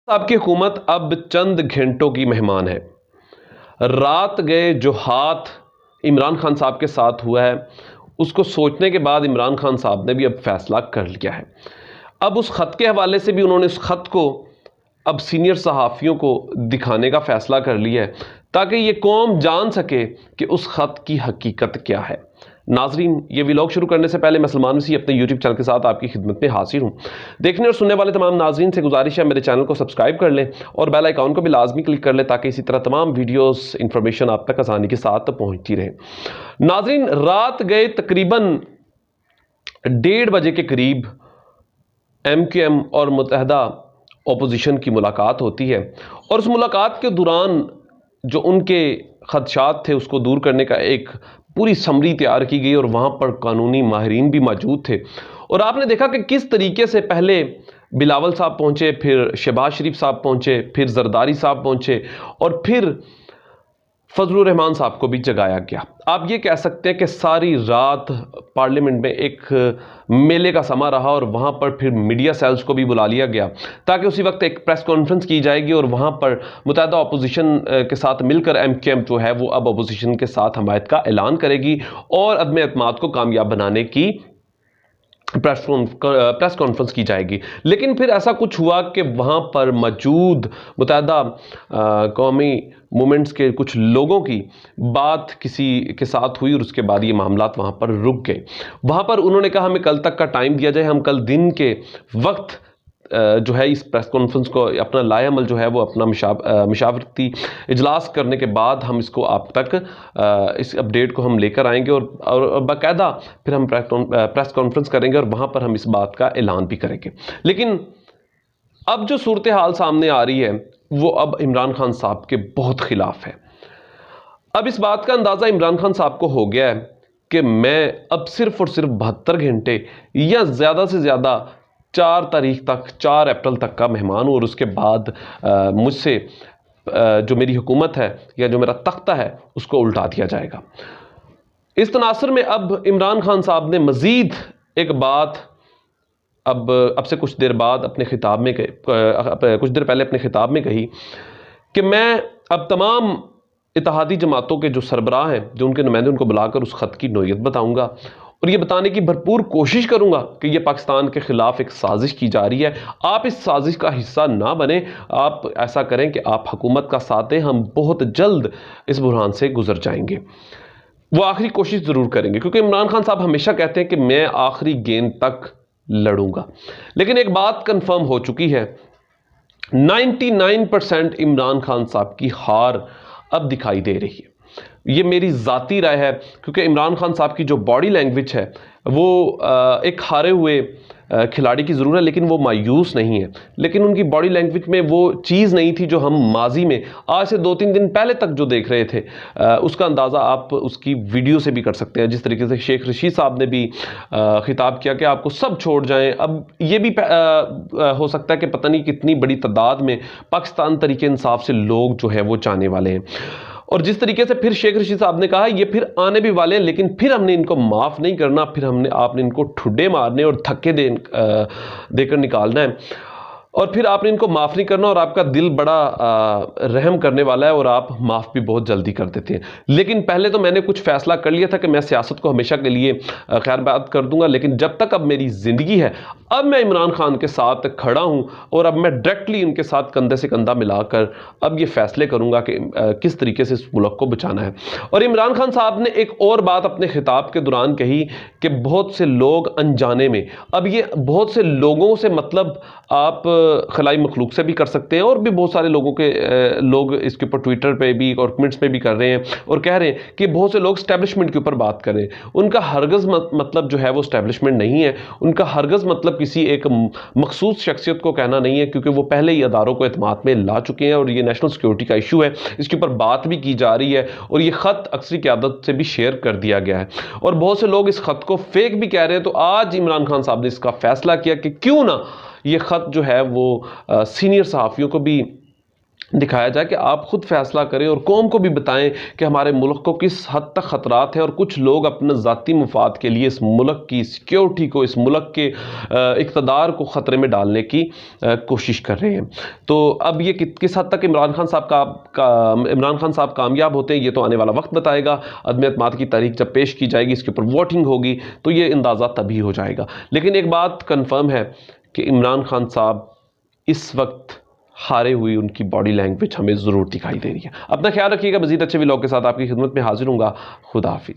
आपकी हुकूमत अब चंद घंटों की मेहमान है। रात गए जो हाथ इमरान खान साहब के साथ हुआ है, उसको सोचने के बाद इमरान खान साहब ने भी अब फैसला कर लिया है। अब उस ख़त के हवाले से भी उन्होंने उस ख़त को अब सीनियर सहाफ़ियों को दिखाने का फ़ैसला कर लिया है, ताकि ये कौम जान सके कि उस ख़त की हकीकत क्या है। नाजरीन, ये व्लॉग शुरू करने से पहले मैं सलमान मसीह अपने यूट्यूब चैनल के साथ आपकी खिदमत में हाजिर हूँ। देखने और सुनने वाले तमाम नाजरीन से गुजारिश है मेरे चैनल को सब्सक्राइब कर लें और बेल आइकॉन को भी लाजमी क्लिक कर लें, ताकि इसी तरह तमाम वीडियोस इंफॉर्मेशन आप तक आसानी के साथ पहुँचती रहे। नाजरीन, रात गए तकरीबन 1:30 बजे के करीब MQM और मुत्तहदा अपोजिशन की मुलाकात होती है, और उस मुलाकात के दौरान जो उनके खदशात थे उसको दूर करने का एक पूरी समरी तैयार की गई, और वहाँ पर कानूनी माहिरीन भी मौजूद थे। और आपने देखा कि किस तरीके से पहले बिलावल साहब पहुँचे, फिर शहबाज शरीफ साहब पहुँचे, फिर जरदारी साहब पहुँचे, और फिर फजलुर रहमान साहब को भी जगाया गया। आप ये कह सकते हैं कि सारी रात पार्लियामेंट में एक मेले का समा रहा, और वहाँ पर फिर मीडिया सेल्स को भी बुला लिया गया, ताकि उसी वक्त एक प्रेस कॉन्फ्रेंस की जाएगी, और वहाँ पर मुत्तहदा अपोजिशन के साथ मिलकर MQM जो है वो अब अपोजिशन के साथ हमायत का ऐलान करेगी, और अदम एतमाद को कामयाब बनाने की प्रेस कॉन्फ्रेंस की जाएगी। लेकिन फिर ऐसा कुछ हुआ कि वहाँ पर मौजूद मुत्तहदा कौमी मूवमेंट्स के कुछ लोगों की बात किसी के साथ हुई, और उसके बाद ये मामलात वहाँ पर रुक गए। वहाँ पर उन्होंने कहा हमें कल तक का टाइम दिया जाए, हम कल दिन के वक्त जो है इस प्रेस कॉन्फ्रेंस को अपना लाएअमल जो है वो अपना मशावरती इजलास करने के बाद हम इसको आप तक इस अपडेट को हम लेकर आएंगे, और बाकायदा फिर हम प्रेस कॉन्फ्रेंस करेंगे, और वहाँ पर हम इस बात का ऐलान भी करेंगे। लेकिन अब जो सूरत हाल सामने आ रही है वो अब इमरान खान साहब के बहुत खिलाफ है। अब इस बात का अंदाज़ा इमरान खान साहब को हो गया है कि मैं अब सिर्फ और सिर्फ 72 घंटे या ज़्यादा से ज़्यादा 4 तारीख तक, 4 अप्रैल तक का मेहमान हूँ, और उसके बाद मुझसे जो मेरी हुकूमत है या जो मेरा तख्ता है उसको उल्टा दिया जाएगा। इस तनासर में अब इमरान खान साहब ने मज़ीद एक बात अब से कुछ देर बाद अपने खिताब में कुछ देर पहले अपने खिताब में कही कि मैं अब तमाम इत्तेहादी जमातों के जो सरबराह हैं, जो उनके नुमाइंदे, उनको बुलाकर उस ख़त की नोयत बताऊंगा, और ये बताने की भरपूर कोशिश करूंगा कि ये पाकिस्तान के खिलाफ एक साजिश की जा रही है। आप इस साजिश का हिस्सा ना बने, आप ऐसा करें कि आप हुकूमत का साथ दें, हम बहुत जल्द इस बुरहान से गुजर जाएंगे। वो आखिरी कोशिश ज़रूर करेंगे, क्योंकि इमरान खान साहब हमेशा कहते हैं कि मैं आखिरी गेंद तक लड़ूंगा। लेकिन एक बात कंफर्म हो चुकी है, 99% इमरान खान साहब की हार अब दिखाई दे रही है। ये मेरी ज़ाती राय है, क्योंकि इमरान खान साहब की जो बॉडी लैंग्वेज है वो एक हारे हुए खिलाड़ी की ज़रूर है, लेकिन वो मायूस नहीं है। लेकिन उनकी बॉडी लैंग्वेज में वो चीज़ नहीं थी जो हम माजी में आज से 2-3 दिन पहले तक जो देख रहे थे, उसका अंदाज़ा आप उसकी वीडियो से भी कर सकते हैं। जिस तरीके से शेख रशीद साहब ने भी खिताब किया कि आपको सब छोड़ जाएं। अब ये भी हो सकता है कि पता नहीं कितनी बड़ी तादाद में पाकिस्तान तरीके इंसाफ से लोग जो है वो जाने वाले हैं, और जिस तरीके से फिर शेख रशीद साहब ने कहा ये फिर आने भी वाले हैं, लेकिन फिर हमने इनको माफ़ नहीं करना, फिर आपने इनको ठुड्डे मारने और धक्के देकर निकालना है, और फिर आपने इनको माफ़ नहीं करना, और आपका दिल बड़ा रहम करने वाला है, और आप माफ़ भी बहुत जल्दी कर देते हैं। लेकिन पहले तो मैंने कुछ फ़ैसला कर लिया था कि मैं सियासत को हमेशा के लिए खैरबाद कर दूंगा, लेकिन जब तक अब मेरी ज़िंदगी है, अब मैं इमरान खान के साथ खड़ा हूँ, और अब मैं डायरेक्टली इनके साथ कंधे से कंधा मिलाकर अब ये फ़ैसले करूँगा कि किस तरीके से इस मुल्क को बचाना है। और इमरान खान साहब ने एक और बात अपने खिताब के दौरान कही कि बहुत से लोग अनजाने में, अब ये बहुत से लोगों से मतलब आप खलाई मखलूक से भी कर सकते हैं, और भी बहुत सारे लोग इसके ऊपर ट्विटर पे भी और कमेंट्स पे भी कर रहे हैं, और कह रहे हैं कि बहुत से लोग स्टैब्लिशमेंट के ऊपर बात कर रहे हैं। उनका हरगज़ मतलब जो है वो स्टैब्लिशमेंट नहीं है, उनका हरगज़ मतलब किसी एक मखसूस शख्सियत को कहना नहीं है, क्योंकि वो पहले ही अदारों को एतमाद में ला चुके हैं, और ये नेशनल सिक्योरिटी का इशू है, इसके ऊपर बात भी की जा रही है, और ये ख़त अक्सरी क़यादत से भी शेयर कर दिया गया है, और बहुत से लोग इस ख़त को फेक भी कह रहे हैं। तो आज इमरान खान साहब ने इसका फैसला किया कि क्यों ना ये ख़त जो है वो सीनियर सहाफ़ियों को भी दिखाया जाए कि आप खुद फैसला करें और कौम को भी बताएं कि हमारे मुल्क को किस हद तक ख़तरात हैं और कुछ लोग अपने ज़ाती मुफाद के लिए इस मुल्क की सिक्योरिटी को, इस मुल्क के इक़्तिदार को ख़तरे में डालने की कोशिश कर रहे हैं। तो अब ये किस हद तक इमरान खान साहब कामयाब होते हैं, ये तो आने वाला वक्त बताएगा। अदम एतमाद की तारीख जब पेश की जाएगी, इसके ऊपर वोटिंग होगी, तो ये अंदाज़ा तभी हो जाएगा। लेकिन एक बात कन्फर्म है कि इमरान खान साहब इस वक्त हारे हुई उनकी बॉडी लैंग्वेज हमें ज़रूर दिखाई दे रही है। अपना ख्याल रखिएगा। मज़ीद अच्छे व्लॉग के साथ आपकी खिदमत में हाजिर हूँगा। खुदा हाफिज़।